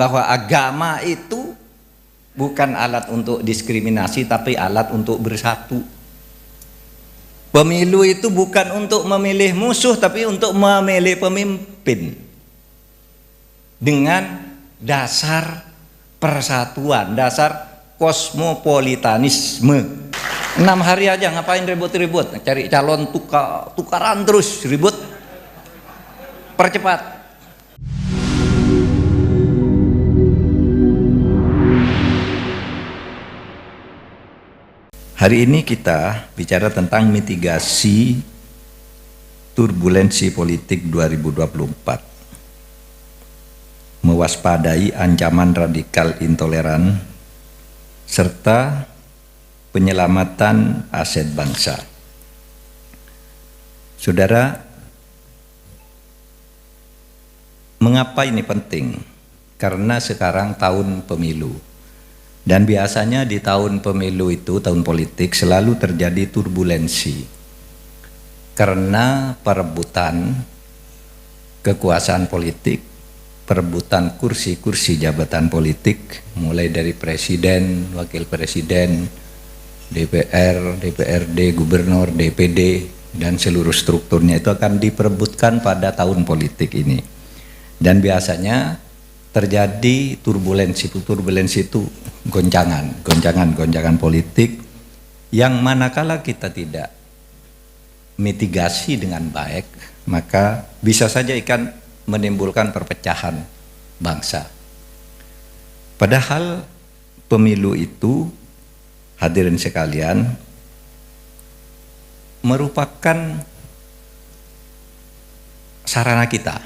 bahwa agama itu bukan alat untuk diskriminasi, tapi alat untuk bersatu. Pemilu itu bukan untuk memilih musuh, tapi untuk memilih pemimpin dengan dasar persatuan, dasar kosmopolitanisme. 6 hari aja ngapain ribut-ribut, cari calon tukaran terus ribut, percepat. Hari ini kita bicara tentang mitigasi turbulensi politik 2024, mewaspadai ancaman radikal intoleran serta penyelamatan aset bangsa. Saudara, mengapa ini penting? Karena sekarang tahun pemilu, dan biasanya di tahun pemilu itu, tahun politik, selalu terjadi turbulensi karena perebutan kekuasaan politik, perebutan kursi-kursi jabatan politik, mulai dari presiden, wakil presiden, DPR, DPRD, gubernur, DPD, dan seluruh strukturnya itu akan diperebutkan pada tahun politik ini. Dan biasanya terjadi turbulensi itu goncangan politik yang manakala kita tidak mitigasi dengan baik, maka bisa saja akan menimbulkan perpecahan bangsa. Padahal pemilu itu, hadirin sekalian, merupakan sarana kita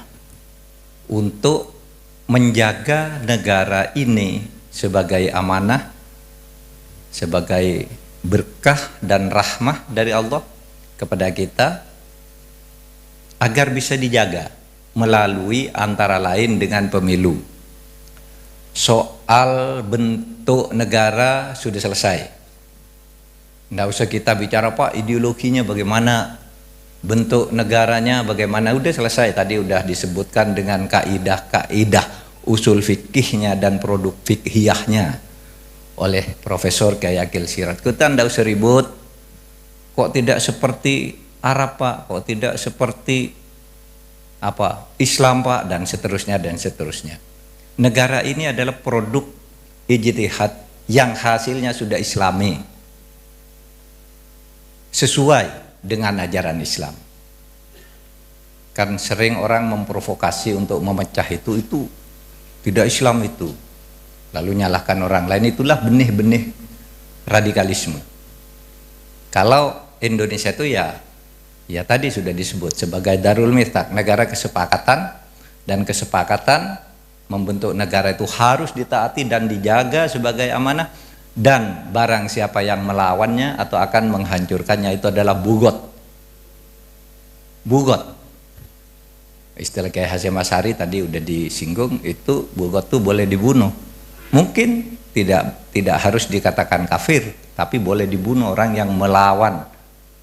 untuk menjaga negara ini sebagai amanah, sebagai berkah dan rahmah dari Allah kepada kita, agar bisa dijaga melalui antara lain dengan pemilu. Soal bentuk negara sudah selesai. Nggak usah kita bicara Pak ideologinya bagaimana, bentuk negaranya bagaimana, udah selesai. Tadi udah disebutkan dengan kaidah-kaidah usul fikihnya dan produk fikihnya oleh Profesor Kiai Agil Siraj. Kita nggak usah ribut. Kok tidak seperti Arab Pak? Kok tidak seperti Islam Pak? Dan seterusnya dan seterusnya. Negara ini adalah produk ijtihad yang hasilnya sudah Islami, sesuai dengan ajaran Islam. Kan sering orang memprovokasi untuk memecah itu tidak Islam itu, lalu nyalahkan orang lain. Itulah benih-benih radikalisme. Kalau Indonesia itu ya tadi sudah disebut sebagai Darul Mithaq, negara kesepakatan, dan kesepakatan membentuk negara itu harus ditaati dan dijaga sebagai amanah. Dan barang siapa yang melawannya atau akan menghancurkannya itu adalah bugot. Istilah kayak Hasyim Asy'ari tadi udah disinggung, itu bugot tuh boleh dibunuh. Mungkin tidak harus dikatakan kafir, tapi boleh dibunuh orang yang melawan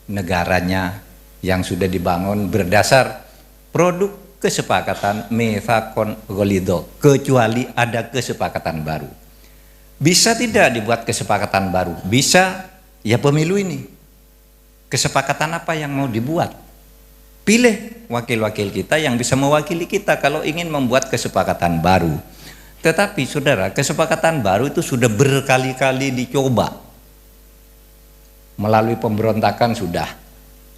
negaranya yang sudah dibangun berdasar produk kesepakatan mitsaqon ghalidho, kecuali ada kesepakatan baru. Bisa tidak dibuat kesepakatan baru? Bisa, ya pemilu ini. Kesepakatan apa yang mau dibuat? Pilih wakil-wakil kita yang bisa mewakili kita kalau ingin membuat kesepakatan baru. Tetapi saudara, kesepakatan baru itu sudah berkali-kali dicoba. Melalui pemberontakan sudah.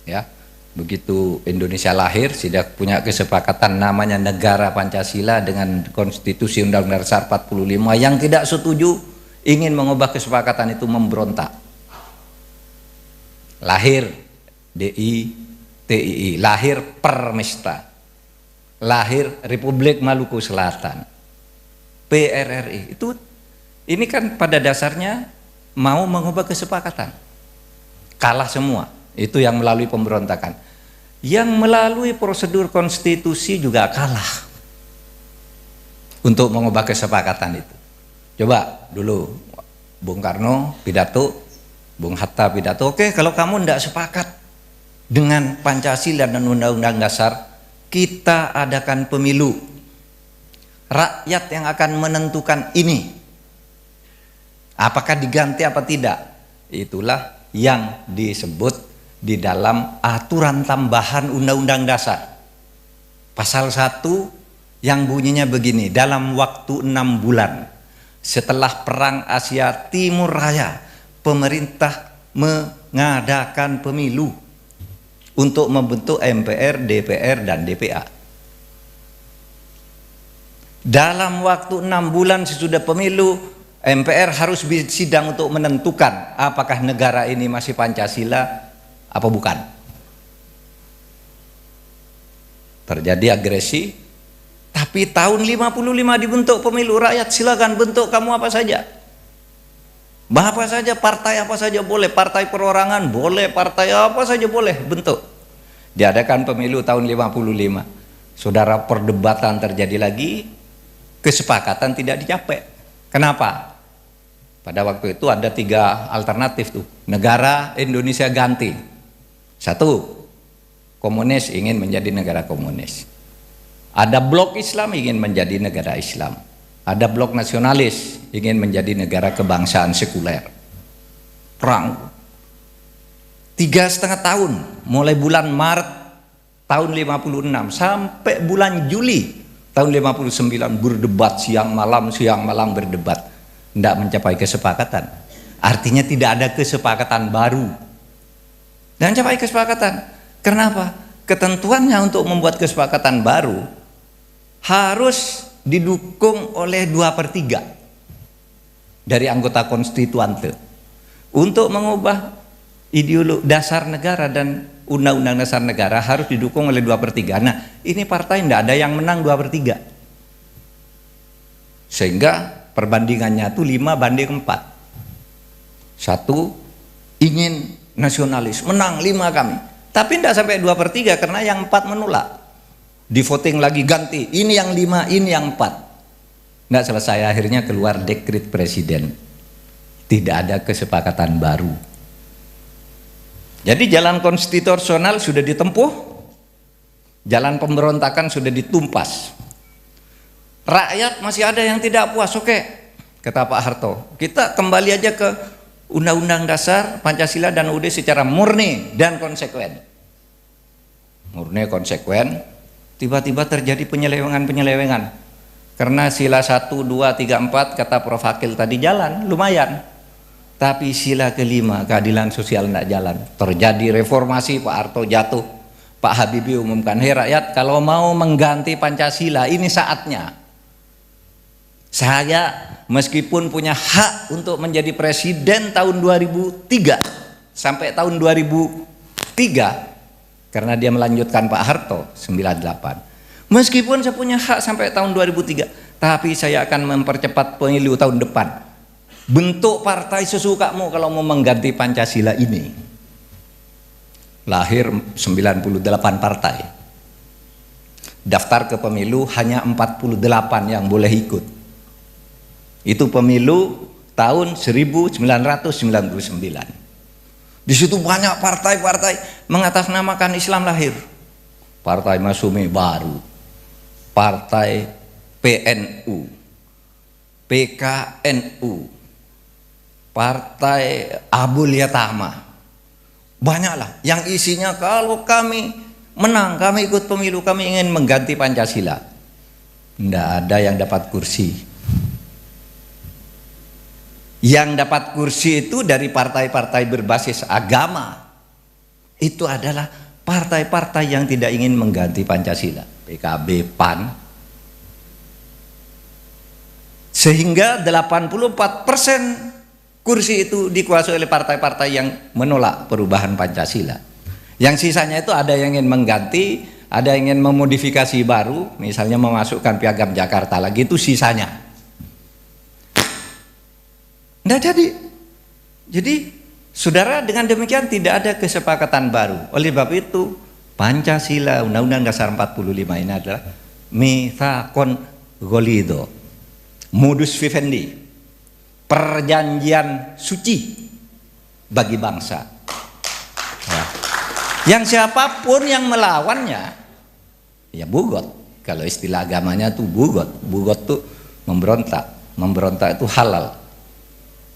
Ya, begitu Indonesia lahir sudah punya kesepakatan namanya Negara Pancasila dengan Konstitusi Undang-Undang Dasar 45, yang tidak setuju ingin mengubah kesepakatan itu memberontak. Lahir DITII, lahir Permesta, lahir Republik Maluku Selatan, PRRI. Ini kan pada dasarnya mau mengubah kesepakatan. Kalah semua. Itu yang melalui pemberontakan. Yang melalui prosedur konstitusi juga kalah untuk mengubah kesepakatan itu. Coba dulu Bung Karno pidato, Bung Hatta pidato, oke kalau kamu tidak sepakat dengan Pancasila dan Undang-Undang Dasar, kita adakan pemilu. Rakyat yang akan menentukan ini. Apakah diganti apa tidak? Itulah yang disebut di dalam aturan tambahan Undang-Undang Dasar. Pasal 1 yang bunyinya begini, dalam waktu 6 bulan setelah Perang Asia Timur Raya, pemerintah mengadakan pemilu untuk membentuk MPR, DPR, dan DPA. Dalam waktu 6 bulan sesudah pemilu, MPR harus sidang untuk menentukan apakah negara ini masih Pancasila apa bukan. Terjadi agresi, tapi tahun 55 dibentuk pemilu rakyat, silakan bentuk kamu apa saja. Apa saja, partai apa saja boleh, partai perorangan boleh, partai apa saja boleh bentuk. Diadakan pemilu tahun 55. Saudara, perdebatan terjadi lagi, kesepakatan tidak dicapai. Kenapa? Pada waktu itu ada 3 alternatif tuh. Negara Indonesia ganti. 1, komunis ingin menjadi negara komunis. Ada blok Islam ingin menjadi negara Islam. Ada blok nasionalis ingin menjadi negara kebangsaan sekuler. Perang 3,5 tahun, mulai bulan Maret tahun 56 sampai bulan Juli tahun 59 berdebat siang malam berdebat, tidak mencapai kesepakatan. Artinya tidak ada kesepakatan baru. Dan mencapai kesepakatan. Kenapa? Ketentuannya untuk membuat kesepakatan baru harus didukung oleh 2/3 dari anggota konstituante untuk mengubah ideologi dasar negara dan undang-undang dasar negara harus didukung oleh 2/3. Nah, ini partai tidak ada yang menang 2/3, sehingga perbandingannya itu 5:4. 1 ingin nasionalis, menang 5 kami, tapi tidak sampai 2/3 karena yang 4 menolak. Di voting lagi ganti, ini yang 5, ini yang 4. Tidak selesai, akhirnya keluar dekret presiden. Tidak ada kesepakatan baru. Jadi jalan konstitusional sudah ditempuh, jalan pemberontakan sudah ditumpas. Rakyat masih ada yang tidak puas, oke, kata Pak Harto, kita kembali aja ke Undang-Undang Dasar Pancasila dan UUD secara murni dan konsekuen. Murni konsekuen. Tiba-tiba terjadi penyelewengan karena sila 1, 2, 3, 4 kata Prof. Hakil tadi jalan lumayan, tapi sila kelima keadilan sosial tidak jalan. Terjadi reformasi, Pak Harto jatuh, Pak Habibie umumkan, hei rakyat, kalau mau mengganti Pancasila ini saatnya. Saya meskipun punya hak untuk menjadi presiden tahun 2003 sampai tahun 2003 karena dia melanjutkan Pak Harto 98. Meskipun saya punya hak sampai tahun 2003, tapi saya akan mempercepat pemilu tahun depan. Bentuk partai sesukamu kalau mau mengganti Pancasila ini. Lahir 98 partai. Daftar ke pemilu hanya 48 yang boleh ikut. Itu pemilu tahun 1999. Di situ banyak partai-partai mengatasnamakan Islam lahir. Partai Masyumi baru, Partai PNU, PKNU, Partai Abul Yatama. Banyaklah yang isinya kalau kami menang, kami ikut pemilu, kami ingin mengganti Pancasila. Tidak ada yang dapat kursi. Yang dapat kursi itu dari partai-partai berbasis agama. Itu adalah partai-partai yang tidak ingin mengganti Pancasila. PKB, PAN. Sehingga 84% kursi itu dikuasai oleh partai-partai yang menolak perubahan Pancasila. Yang sisanya itu ada yang ingin mengganti, ada yang ingin memodifikasi baru, misalnya memasukkan Piagam Jakarta lagi, itu sisanya. Tidak jadi. Jadi saudara, dengan demikian tidak ada kesepakatan baru. Oleh sebab itu Pancasila, Undang-Undang Dasar 45 ini adalah mitsaqon ghalidho, modus vivendi, perjanjian suci bagi bangsa. Ya. Yang siapapun yang melawannya ya bugot. Kalau istilah agamanya tuh bugot. Bugot tuh memberontak. Memberontak itu halal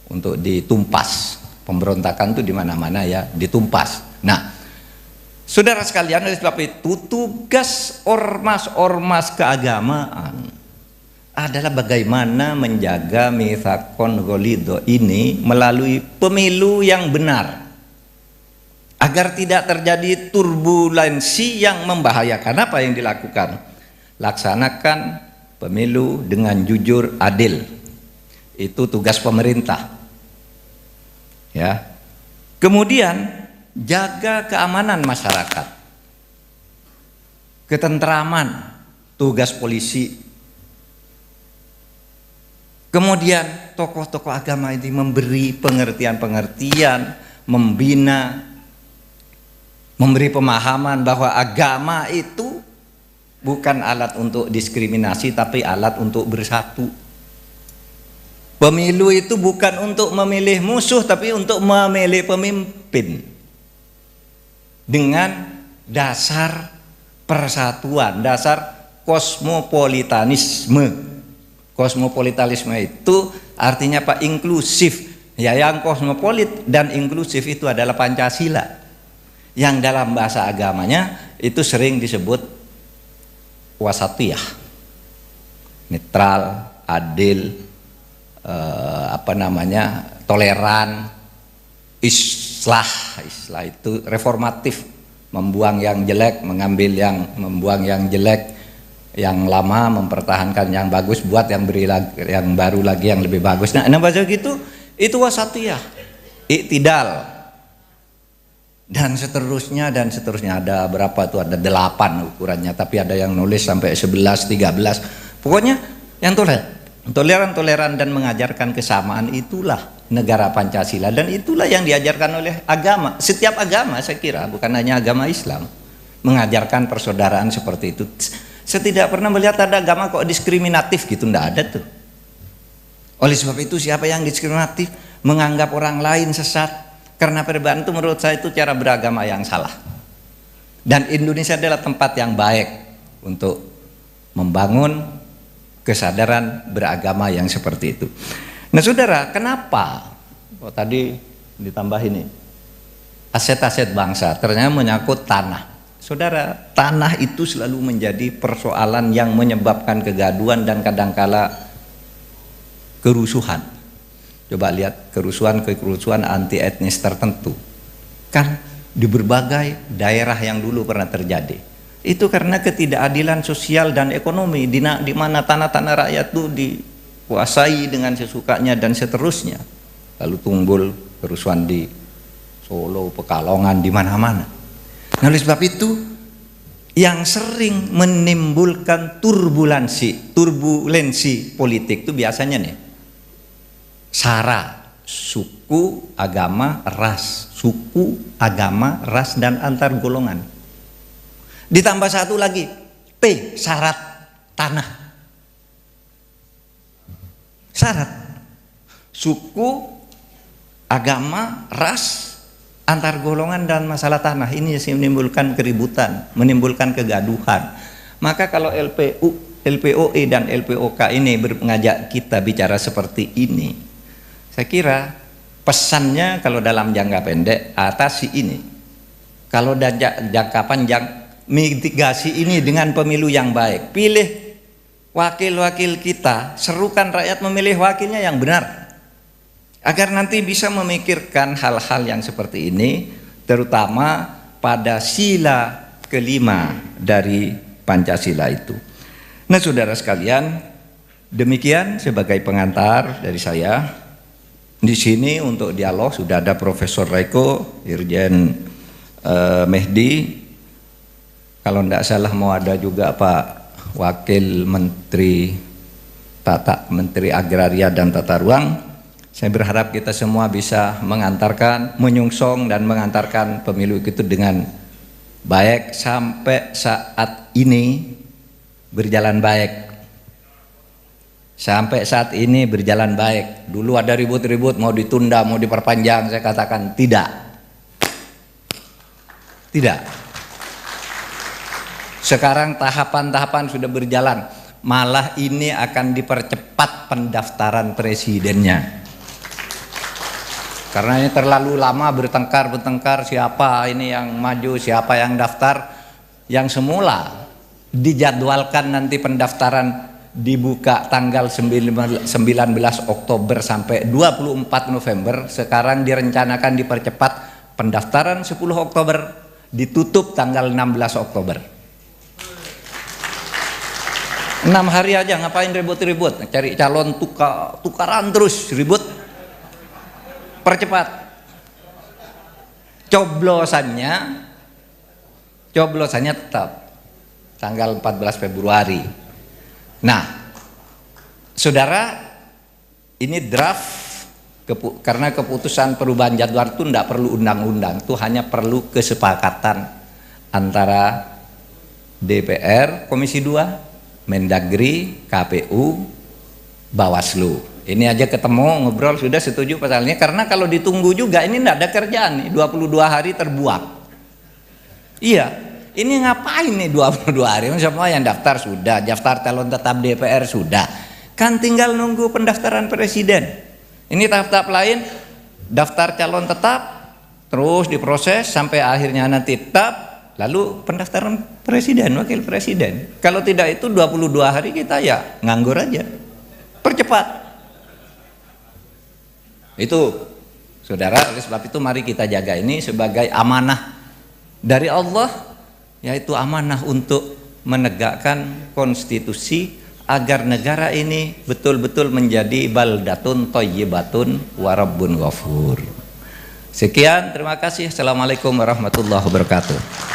untuk ditumpas. Pemberontakan tuh di mana-mana ya ditumpas. Nah, saudara sekalian, oleh sebab itu tugas ormas-ormas keagamaan adalah bagaimana menjaga mitsaqon ghalidho ini melalui pemilu yang benar, agar tidak terjadi turbulensi yang membahayakan. Apa yang dilakukan? Laksanakan pemilu dengan jujur, adil. Itu tugas pemerintah. Ya. Kemudian jaga keamanan masyarakat, ketentraman, tugas polisi. Kemudian tokoh-tokoh agama ini memberi pengertian-pengertian, membina, memberi pemahaman bahwa agama itu bukan alat untuk diskriminasi, tapi alat untuk bersatu. Pemilu itu bukan untuk memilih musuh, tapi untuk memilih pemimpin dengan dasar persatuan, dasar kosmopolitanisme. Kosmopolitanisme itu artinya apa? Inklusif. Ya, yang kosmopolit dan inklusif itu adalah Pancasila, yang dalam bahasa agamanya itu sering disebut wasatiyah, netral, adil, toleran, islah itu reformatif, membuang yang jelek, membuang yang jelek, yang lama mempertahankan yang bagus, buat yang baru lagi yang lebih bagus. Nah, baca gitu itu wasatiyah, iktidal, dan seterusnya ada berapa tuh, ada 8 ukurannya, tapi ada yang nulis sampai 11, 13. Pokoknya yang toleran dan mengajarkan kesamaan, itulah negara Pancasila, dan itulah yang diajarkan oleh agama. Setiap agama, saya kira, bukan hanya agama Islam, mengajarkan persaudaraan seperti itu. Saya tidak pernah melihat ada agama kok diskriminatif gitu, enggak ada tuh. Oleh sebab itu, siapa yang diskriminatif, menganggap orang lain sesat karena perbedaan, itu menurut saya itu cara beragama yang salah. Dan Indonesia adalah tempat yang baik untuk membangun kesadaran beragama yang seperti itu. Nah, saudara, kenapa? Tadi ditambah ini, aset-aset bangsa, ternyata menyangkut tanah. Saudara, tanah itu selalu menjadi persoalan yang menyebabkan kegaduhan dan kadangkala kerusuhan. Coba lihat kerusuhan anti etnis tertentu, kan di berbagai daerah yang dulu pernah terjadi. Itu karena ketidakadilan sosial dan ekonomi, di mana tanah-tanah rakyat itu dikuasai dengan sesukanya dan seterusnya. Lalu timbul kerusuhan di Solo, Pekalongan, di mana-mana. Nah, oleh sebab itu yang sering menimbulkan turbulensi politik itu biasanya nih, SARA, suku, agama, ras, dan antar golongan. Ditambah satu lagi, P, syarat tanah. Syarat suku, agama, ras, antar golongan, dan masalah tanah. Ini yang menimbulkan keributan, menimbulkan kegaduhan. Maka kalau LPOE dan LPOK ini mengajak kita bicara seperti ini, saya kira pesannya kalau dalam jangka pendek, atasi ini. Kalau jangka panjang, mitigasi ini dengan pemilu yang baik. Pilih wakil-wakil kita, serukan rakyat memilih wakilnya yang benar, agar nanti bisa memikirkan hal-hal yang seperti ini, terutama pada sila kelima dari Pancasila itu. Nah, saudara sekalian, demikian sebagai pengantar dari saya. Di sini untuk dialog sudah ada Profesor Reko, Irjen Mehdi. Kalau tidak salah mau ada juga Pak Wakil Menteri Menteri Agraria dan Tata Ruang. Saya berharap kita semua bisa mengantarkan, menyungsong dan mengantarkan pemilu itu dengan baik sampai saat ini berjalan baik. Sampai saat ini berjalan baik. Dulu ada ribut-ribut mau ditunda, mau diperpanjang, saya katakan tidak. Tidak. Sekarang tahapan-tahapan sudah berjalan. Malah ini akan dipercepat pendaftaran presidennya. Karena ini terlalu lama bertengkar siapa ini yang maju, siapa yang daftar. Yang semula dijadwalkan nanti pendaftaran dibuka tanggal 19 Oktober sampai 24 November, sekarang direncanakan dipercepat pendaftaran 10 Oktober, ditutup tanggal 16 Oktober. 6 hari aja, ngapain ribut-ribut, cari calon tukaran terus ribut. Percepat. Coblosannya tetap tanggal 14 Februari. Nah, saudara, ini draft karena keputusan perubahan jadwal itu tidak perlu undang-undang, itu hanya perlu kesepakatan antara DPR, Komisi 2, Mendagri, KPU, Bawaslu. Ini aja ketemu, ngobrol, sudah setuju pasalnya. Karena kalau ditunggu juga ini tidak ada kerjaan nih, 22 hari terbuang. Iya, ini ngapain nih 22 hari? Semua yang daftar sudah, daftar calon tetap DPR sudah. Kan tinggal nunggu pendaftaran presiden. Ini tahap-tahap lain, daftar calon tetap, terus diproses sampai akhirnya nanti tetap, lalu pendaftaran presiden, wakil presiden. Kalau tidak itu 22 hari kita ya nganggur aja. Percepat. Itu saudara, oleh sebab itu mari kita jaga ini sebagai amanah dari Allah, yaitu amanah untuk menegakkan konstitusi agar negara ini betul-betul menjadi baldatun thayyibatun wa rabbun ghafur. Sekian, terima kasih. Assalamualaikum warahmatullahi wabarakatuh.